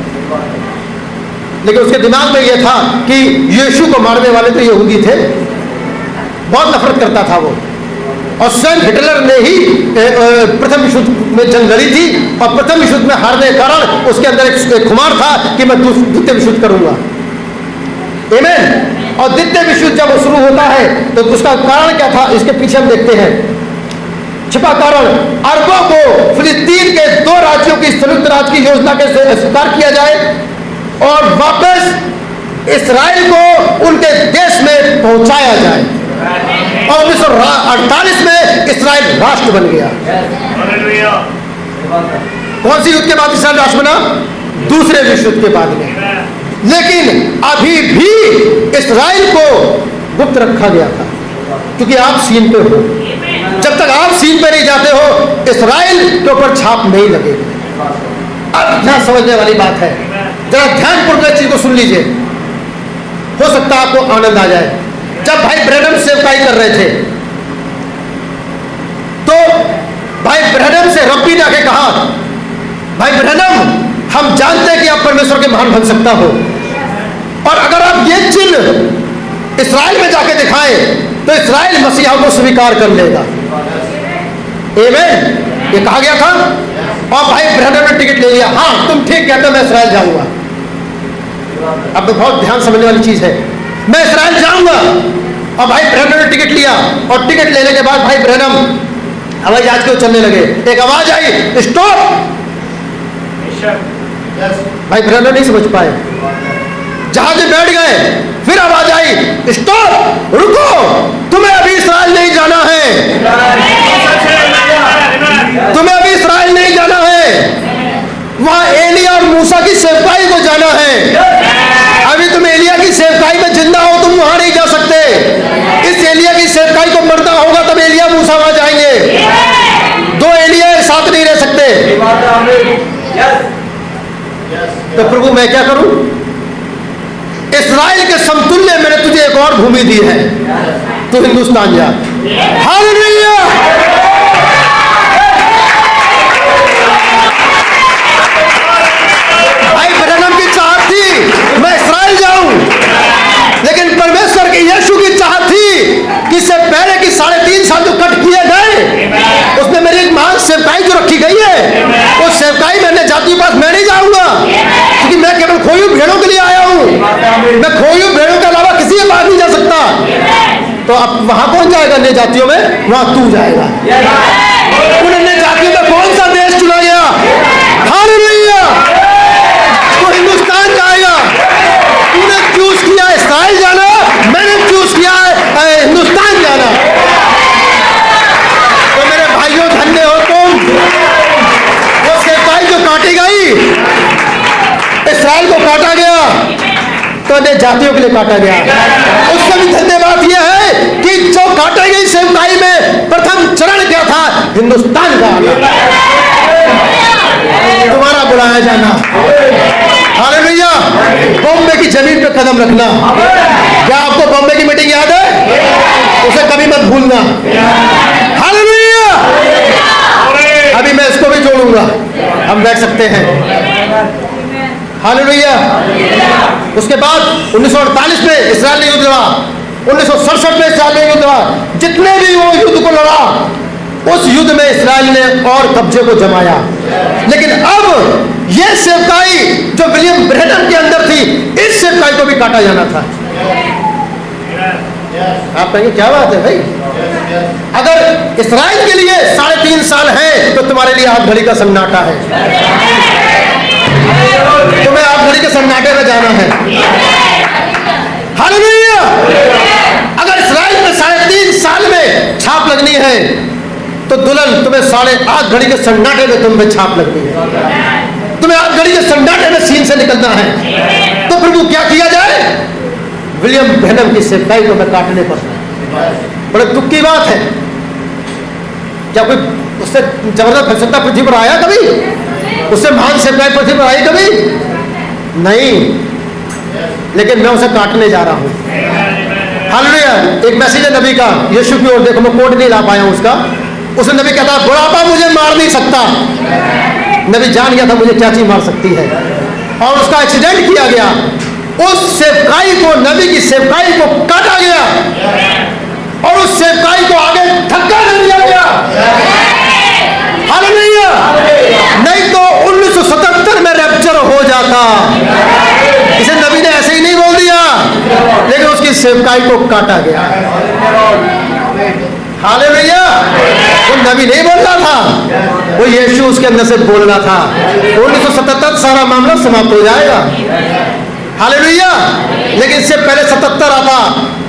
लेकिन उसके दिमाग में यह था कि यीशु को मारने वाले तो यहूदी थे। बहुत नफरत करता था वो। और स्वयं हिटलर ने ही प्रथम विश्व में जंग लड़ी थी, और प्रथम विश्व में हारने के कारण उसके अंदर एक खुमार था कि मैं द्वितीय विश्व करूंगा। आमीन। और द्वितीय विश्व जब शुरू होता है तो उसका कारण क्या था, इसके पीछे हम देखते हैं छिपा कारण। अरबों को फिलिस्तीन के 2 राज्यों की संयुक्त राज्य की योजना के स्वीकार किया जाए और वापस इस्राएल को उनके देश में पहुंचाया जाए। और 1948 में इस्राएल राष्ट्र बन गया। कौन सी युद्ध के बाद इस्राएल राष्ट्र बना? दूसरे विश्व युद्ध के बाद में। लेकिन अभी भी इस्राएल को गुप्त रखा गया था, क्योंकि आप सीन पे हो। जब तक आप सीन पे नहीं जाते हो, इस्राएल के ऊपर छाप नहीं लगेगी। अब ध्यान समझने वाली बात है, जरा ध्यानपूर्वक चीज को सुन लीजिए, हो सकता है आपको आनंद आ जाए। जब भाई ब्रैनम सेवकाई कर रहे थे, तो भाई ब्रैनम से रब्बी ने आके कहा भाई ब्रहणम, हम जानते हैं कि आप परमेश्वर के महान बन सकता हो, और अगर आप ये चिन्ह इस्राएल में जाके दिखाएं तो इस्राएल मसीहा को स्वीकार कर लेगा। आमीन। ये कहा गया था, और भाई ब्रहणम ने टिकट ले लिया। हाँ, तुम ठीक कहते हो, मैं इस्राएल जाऊंगा। अब तो बहुत ध्यान समझने वाली चीज है, मैं इस्राएल जाऊंगा। और भाई ब्रहणम ने टिकट लिया, और टिकट लेने के बाद भाई ब्रहणम हवाई जहाज के चलने लगे। एक आवाज आई, स्टॉप। भाई ब्रहणम नहीं समझ पाए, जहाज में बैठ गए। फिर आवाज आई, स्टॉप, रुको, तुम्हें अभी इस्राएल नहीं जाना है, तुम्हें अभी इस्राएल नहीं जाना है, वहां एलिया और मूसा की सेवकाई को जाना है। अभी तुम एलिया की सेवकाई में जिंदा हो, तुम वहां नहीं जा सकते। इस एलिया की सेवकाई को मरना होगा, तब एलिया मूसा वहां जाएंगे। दो एलिया एक साथ नहीं रह सकते। तो प्रभु मैं क्या करूं? इस्राएल के समतुल्य मैंने तुझे एक और भूमि दी है, तू हिंदुस्तान जा। हालेलुया। भाई ब्रहणम की चाहत थी मैं इस्राएल जाऊं, लेकिन परमेश्वर के यीशु की चाहत थी कि इससे पहले कि 3.5 साल जो कट किए गए, उसमें मेरी एक महान सेवकाई जो रखी गई है, उस सेवकाई में अन्य जातियों के पास मैं नहीं जाऊंगा, क्योंकि मैं केवल खोई हुई भेड़ों के लिए आया हूं। मैं खोई हुई भेड़ों के अलावा किसी के पास नहीं जा सकता। तो अब वहां कौन जाएगा अन्य जातियों में? वहां तू जाएगा। उन अन्य जातियों में कौन सा देश चुना गया? हालेलुया। तो हिंदुस्तान जाएगा। तूने चूज किया इस्राएल जाना, मैंने चूज किया है हिंदुस्तान जाना। तो मेरे भाइयों, धन्य हो तुम। वो सेवकाई जो काटी गई, इस्राएल को काटा गया, तो अन्य जातियों के लिए काटा गया। उसमें भी धन्यवाद यह है कि जो काटी गई सेवकाई में प्रथम चरण क्या था? हिंदुस्तान का तुम्हारा बुलाया जाना। हालेलुया। बॉम्बे की जमीन पे कदम रखना। क्या आपको बॉम्बे की मीटिंग याद है? उसे कभी मत भूलना। हालेलुया। अभी मैं इसको भी जोड़ूंगा, हम बैठ सकते हैं। हालेलुया। उसके बाद 1948 में इस्राएल ने युद्ध लड़ा, 1967 में इस्राएल ने युद्ध लड़ा। जितने भी वो युद्ध को लड़ा, उस युद्ध में इस्राएल ने और कब्जे को जमाया। लेकिन अब ये सेवकाई जो विलियम ब्रैनम के अंदर थी, इस सेवकाई को भी काटा जाना था। आप कहेंगे क्या बात है भाई? अगर इस्राएल के लिए 3.5 साल है, तो तुम्हारे लिए आग घड़ी का सन्नाटा है। तुम्हें आग घड़ी के सन्नाटे में जाना है। हालेलुया। अगर इस्राएल में 3.5 साल में छाप लगनी है, तो दुल्हन तुम्हें आग घड़ी के सन्नाटे में तुम में छाप लगनी है। तुम्हें आग घड़ी के सन्नाटे में सीन से निकलना है। तो प्रभु क्या किया जाए? विलियम ब्रैनम की सेवकाई को मैं काटने पर। बड़े दुख की बात है। क्या कोई उससे जबरदस्त फलसफा पृथ्वी पर आया कभी? उससे महान सेवकाई पृथ्वी पर आई कभी? नहीं। लेकिन मैं उसे काटने जा रहा हूं। हालेलुया। एक मैसेज है नबी का, यीशु की ओर देखो, मैं कोड नहीं ला पाया हूं उसका। उस नबी कहता है, बुढ़ापा मुझे मार नहीं सकता। नबी जान गया था मुझे क्या चीज मार सकती है, और उसका एक्सीडेंट किया गया। उस सेवकाई को, नबी की सेवकाई को काटा गया, और उस सेवकाई को आगे धक्का दे दिया गया। हालेलुया। नहीं तो 1977 में रैप्चर हो जाता। इसे नबी ने ऐसे ही नहीं बोल दिया, लेकिन उसकी सेवकाई को काटा गया। हालेलुया। वो नबी नहीं बोल रहा था, वो यीशु उसके अंदर से बोल रहा था। 1977 सारा मामला समाप्त हो जाएगा। हालेलुया। लेकिन इससे पहले 77 आता,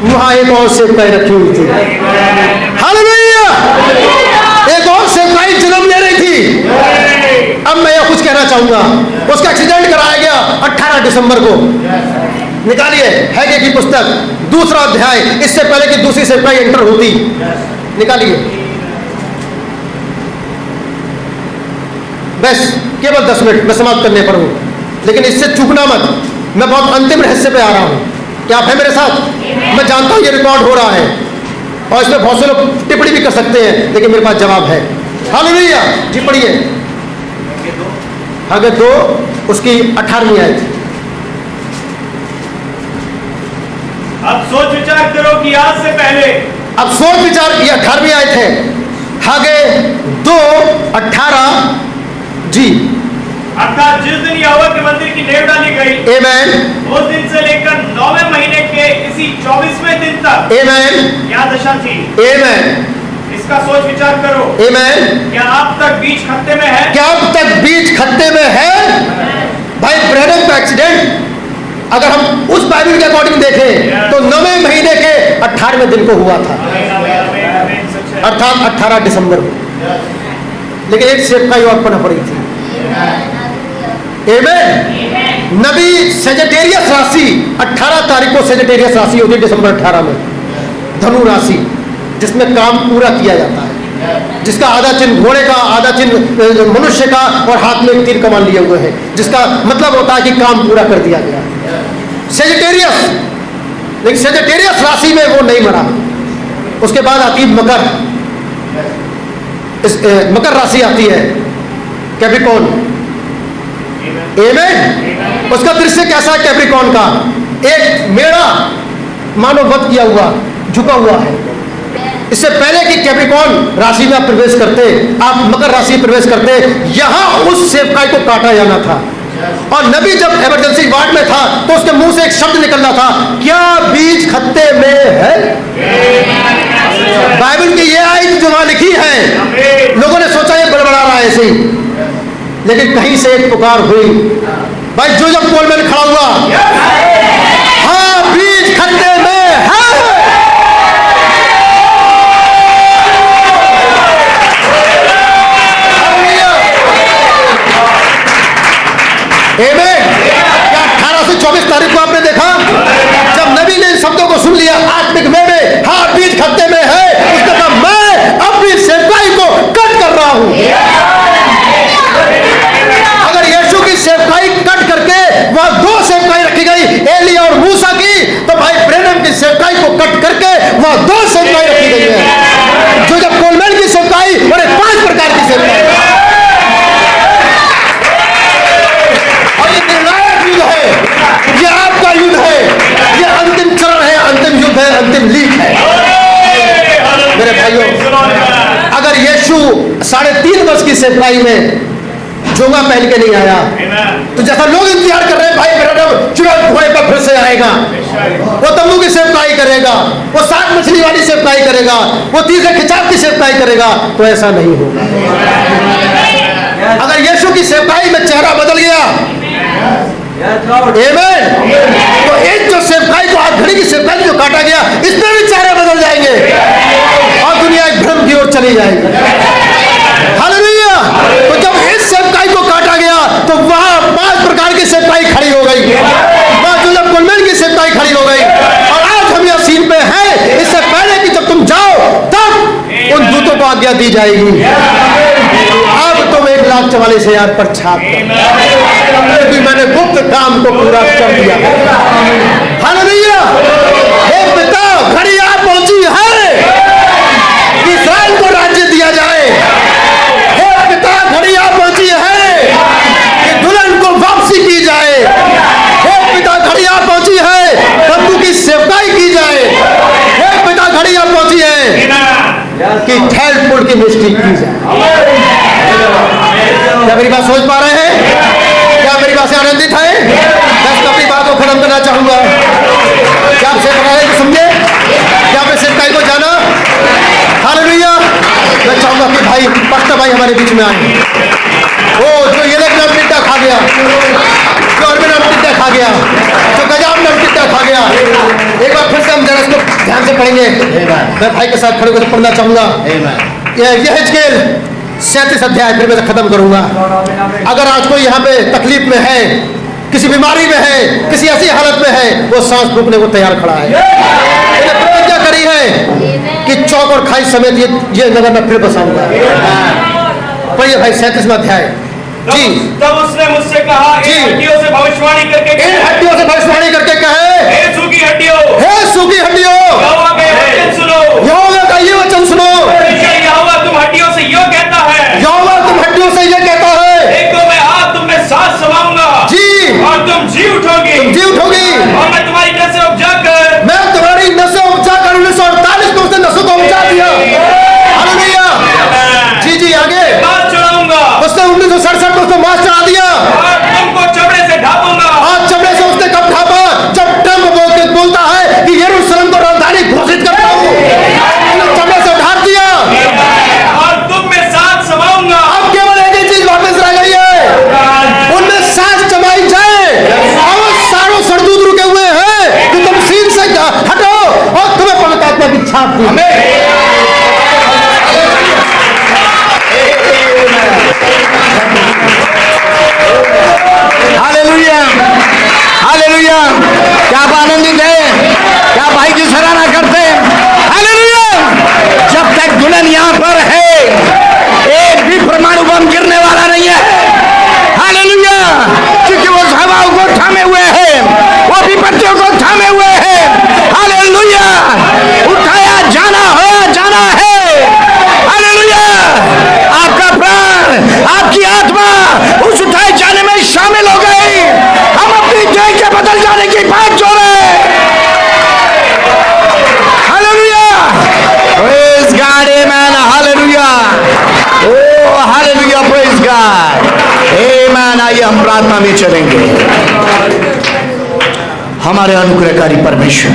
वहां एक और सेवकाई रखी हुई थी। हालेलुया। एक और सेवकाई जन्म ले रही थी। अब मैं यह कुछ कहना चाहूंगा। उसका एक्सीडेंट कराया गया 18 दिसंबर को। निकालिए हैगे की पुस्तक 2 अध्याय, इससे पहले कि दूसरी सेवकाई एंटर होती। निकालिए, बस केवल 10 मिनट, मैं समाप्त करने पर हूं, लेकिन इससे चूकना मत। मैं बहुत अंतिम रहस्य पे आ रहा हूं। क्या आप हैं मेरे साथ? मैं जानता हूं ये रिकॉर्ड हो रहा है, और इसमें बहुत से लोग टिप्पणी भी कर सकते हैं, लेकिन मेरे पास जवाब है। हालेलुया। जी पढ़िए। आगे 2 उसकी 18वीं आयत। अब सोच विचार करो कि आज से पहले अब सोच विचार, ये 18वीं आयत है। आगे 2:18 जी, अर्थात जिस दिन यहोवा के मंदिर की नेव डाली गई, आमेन, उस दिन से लेकर 9वें महीने के इसी 24वें दिन तक आमेन, क्या दशा थी? आमेन, इसका सोच विचार करो। आमेन। क्या आप तक बीज खत्ते में है? क्या अब तक बीज खत्ते में है? भाई ब्रैनम का एक्सीडेंट अगर हम उस बाइबल के अकॉर्डिंग देखें तो 9वें महीने के 18वें दिन को हुआ था, अर्थात 18 दिसंबर को। लेकिन एक सेवकाई और पनप रही थी। आमेन। नबी सेजिटेरियस राशि 18 तारीख को सेजिटेरियस राशि होती है, दिसंबर 18 में धनु राशि, जिसमें काम पूरा किया जाता है, जिसका आधा चिन्ह घोड़े का, आधा चिन्ह मनुष्य का, और हाथ में एक तीर कमान लिए हुए हैं, जिसका मतलब होता है कि काम पूरा कर दिया गया। सेजिटेरियस, लेकिन सेजिटेरियस राशि में वो नहीं मरा। उसके बाद आती मकर, मकर राशि आती है, कैप्रिकॉर्न। आमेन। उसका दृश्य कैसा है कैप्रिकॉर्न का? एक मेढ़ा मानो वध किया हुआ, झुका हुआ है। इससे पहले कि कैप्रिकॉर्न राशि में आप प्रवेश करते, आप मकर राशि में प्रवेश करते, यहां उस सेवकाई को काटा जाना था। और नबी जब इमरजेंसी वार्ड में था तो उसके मुंह से एक शब्द निकल रहा था, क्या बीज खत्ते में है? बाइबल की ये आयत जो वहां लिखी है, लोगों ने सोचा ये बड़बड़ा रहा है ऐसे ही, लेकिन कहीं से एक पुकार हुई। भाई जोसेफ कोलमैन खड़ा हुआ, हाँ बीज खत्ते में है। आमेन। क्या 18 से 24 तारीख को आपने देखा जब नबी ने इन शब्दों को सुन लिया आत्मिक में, हाँ बीज खत्ते में है, उसने कहा मैं अपनी सेवकाई को कट कर रहा हूं। अगर यीशु की सेवकाई कट करके वहां 2 सेवकाई रखी गई, एलिया और मूसा की, तो भाई ब्रैनम की सेवकाई को कट करके वहां 2 सेवकाई रखी गई है, जो जब कोलमैन की सेवकाई और 5 प्रकार की सेवकाई। ये आपका युद्ध है, ये अंतिम चरण है, अंतिम युद्ध है, अंतिम लीग है। मेरे भाइयों, अगर यीशु 3.5 वर्ष की सेवकाई में जोगा पहन के नहीं आया, तो जैसा लोग इंतजार कर रहे हैं भाई ब्रैनम चुड़ैल घोड़े पर फिर से आएगा, वो तंबू की सेवकाई करेगा, वो 7 मछली वाली सेवकाई करेगा, वो 30 खिंचाव की सेवकाई करेगा, तो ऐसा नहीं होगा। अगर यीशु की सेवकाई में चेहरा बदल गया, आमेन, तो एक जो सेवकाई को हाथ घड़ी की सेवकाई जो काटा गया, इसमें भी चेहरे बदल जाएंगे और दुनिया एक भ्रम की ओर चली जाएगी। हालेलुया। तो जब इस सेवकाई को काटा गया तो वहां 5 प्रकार की सेवकाई खड़ी हो गई, वहां जोसेफ कोलमैन की सेवकाई खड़ी हो गई। और आज हम यह सीन पे है, इससे पहले कि जब तुम जाओ तब उन दूतों को आज्ञा दी जाएगी, अब तुम 1,44,000 पर छाप क्योंकि मैंने गुप्त काम को पूरा कर दिया। हालेलुया। हे पिता, घड़ी आ पहुंची है कि इस्राएल को राज्य दिया जाए। हे पिता, घड़ी आ पहुंची है कि दुल्हन को वापसी की जाए। हे पिता, घड़ी आ पहुंची है तंबू की सेवकाई की जाए। हे पिता, घड़ी आ पहुंची है कि ठहर फूल की मिस्टी की जाए। क्या मेरी बात समझ पा रहे हैं? क्या मेरी बात से आनंदित है? बस अपनी बात को खत्म करना चाहूंगा। क्या आप सेवकाई को समझे? क्या आपने सेवकाई को जाना? हालेलुया। मैं चाहूंगा कि भाई पास्टर भाई हमारे बीच में आए। वो जो ये लोग नम टिड्डा खा गया, जो अरबी नम टिड्डा खा गया, जो गजाब नम टिड्डा खा गया, एक बार फिर से हम जरा इसको ध्यान से पढ़ेंगे। मैं भाई के साथ खड़े होकर पढ़ना चाहूंगा। यह हिजकेल 37 अध्याय, फिर मैं खत्म करूंगा। अगर आज कोई यहाँ पे तकलीफ में है, किसी बीमारी में है, किसी ऐसी हालत में है, वो सांस फूकने को तैयार खड़ा है। मैंने प्रतिज्ञा करी है कि चौक और खाई समेत ये नगर में फिर बसाऊंगा। पढ़िए भाई 37वां अध्याय जी। तब उसने मुझसे कहा, इन हड्डियों से भविष्यवाणी करके कहे, इन हड्डियों से भविष्यवाणी करके कहे, हे सूखी हड्डियों, हे सूखी हड्डियों, यहोवा का ये वचन सुनो। यहोवा का ये वचन सुनो। यहोवा तुम हड्डियों से यो कहता है, यहोवा तुम हड्डियों से ये कहता है, देखो मैं आज तुम में आनंदित है? क्या भाई की सराहना करते हैं? हालेलुया! जब तक दुल्हन यहां पर है, एक भी परमाणु बम गिरने वाला नहीं है। हालेलुया! क्योंकि वो हवाओं को थामे हुए हैं, वो विपत्तियों को थामे हुए हैं। हालेलुया! उठाया जाना है। हालेलुया! आपका प्राण, आपकी आत्मा उस उठाए जाने में शामिल हो गई। हम अपनी देह के बदल जाने की बात जो रहे। हालेलुया! प्रेज गॉड, आमेन। हालेलुया! ओ हालेलुया, प्रेज गॉड, आमेन। आइए हम प्रार्थना में चलेंगे। हमारे अनुग्रहकारी परमेश्वर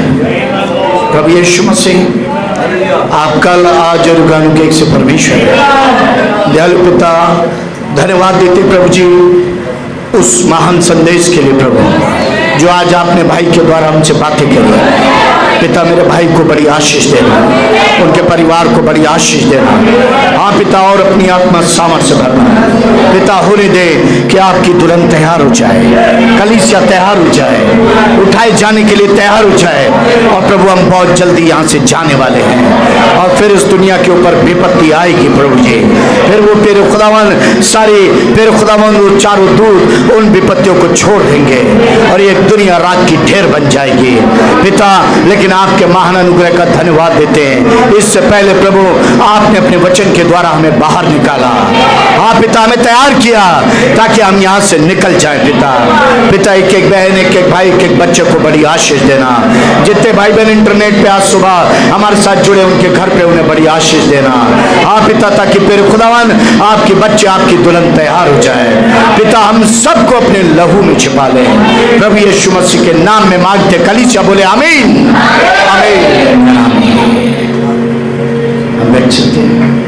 प्रभु यीशु मसीह, आप कल आज और युगानुग से परमेश्वर है। दयालु पिता, धन्यवाद देते प्रभु जी उस महान संदेश के लिए प्रभु, जो आज आपने भाई के द्वारा हमसे बातें करी। पिता, मेरे भाई को बड़ी आशीष देना, उनके परिवार को बड़ी आशीष देना। हाँ पिता, और अपनी आत्मा सामर्थ्य भरना। पिता, होने दे कि आपकी दुल्हन तैयार हो जाए, कलीसिया तैयार हो जाए, उठाए जाने के लिए तैयार हो जाए। और प्रभु, हम बहुत जल्दी यहाँ से जाने वाले हैं, और फिर इस दुनिया के ऊपर विपत्ति आएगी प्रभु जी। फिर वो तेरे खुदावन, सारी तेरे खुदावन, वो चारों दूत उन विपत्तियों को छोड़ देंगे, और ये दुनिया रात की ढेर बन जाएगी पिता। लेकिन आपके महान अनुग्रह का धन्यवाद देते हैं। इससे पहले प्रभु, आपने अपने वचन के द्वारा हमें बाहर निकाला। हाँ पिता, हमें तैयार किया ताकि हम यहाँ से निकल जाएं पिता। पिता, एक एक बहन, एक एक भाई, एक एक बच्चे को बड़ी आशीष देना। जितने भाई बहन इंटरनेट पे आज सुबह हमारे साथ जुड़े, उनके घर पे उन्हें बड़ी आशीष देना। हाँ पिता, ताकि फिर खुदावन आपके बच्चे, आपकी दुल्हन तैयार हो जाए पिता। हम सबको अपने लहू में छिपा लें प्रभु यीशु मसीह के नाम में मांगते। कलीसिया बोले आमीन, आमीन, आमीन। हम बैठ सकते हैं।